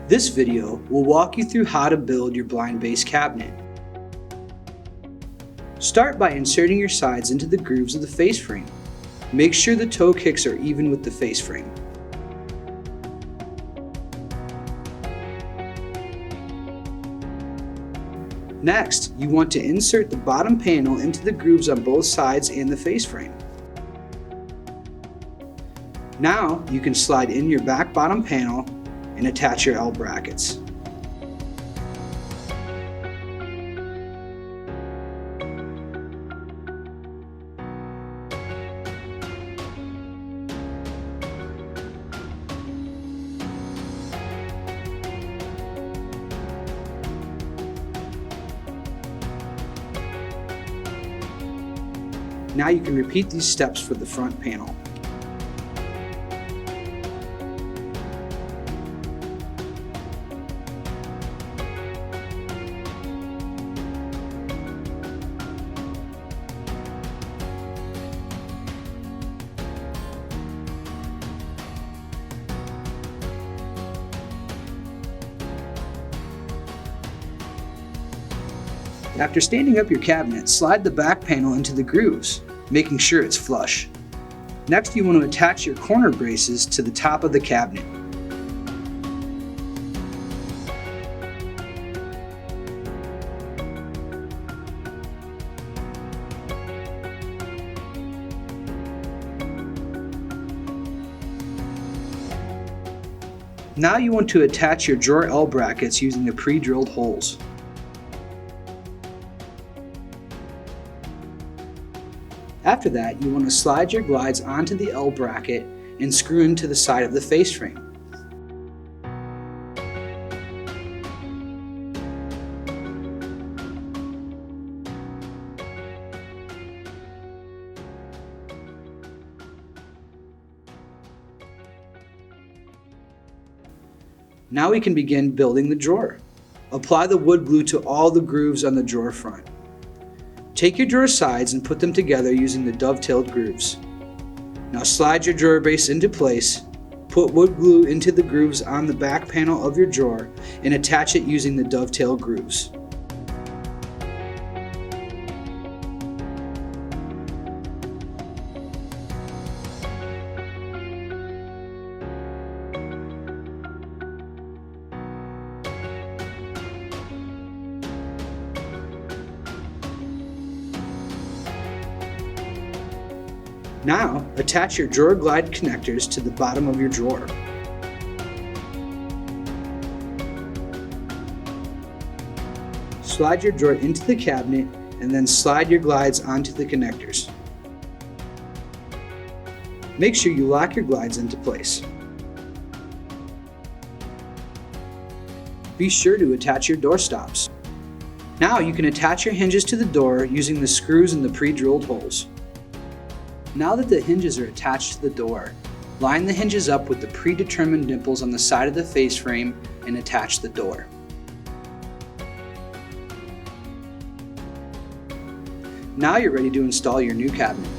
This video will walk you through how to build your blind base cabinet. Start by inserting your sides into the grooves of the face frame. Make sure the toe kicks are even with the face frame. Next, you want to insert the bottom panel into the grooves on both sides and the face frame. Now, you can slide in your back bottom panel and attach your L brackets. Now you can repeat these steps for the front panel. After standing up your cabinet, slide the back panel into the grooves, making sure it's flush. Next, you want to attach your corner braces to the top of the cabinet. Now you want to attach your drawer L brackets using the pre-drilled holes. After that, you want to slide your glides onto the L bracket and screw into the side of the face frame. Now we can begin building the drawer. Apply the wood glue to all the grooves on the drawer front. Take your drawer sides and put them together using the dovetailed grooves. Now slide your drawer base into place, put wood glue into the grooves on the back panel of your drawer, and attach it using the dovetail grooves. Now, attach your drawer glide connectors to the bottom of your drawer. Slide your drawer into the cabinet and then slide your glides onto the connectors. Make sure you lock your glides into place. Be sure to attach your door stops. Now you can attach your hinges to the door using the screws in the pre-drilled holes. Now that the hinges are attached to the door, line the hinges up with the predetermined nipples on the side of the face frame and attach the door. Now you're ready to install your new cabinet.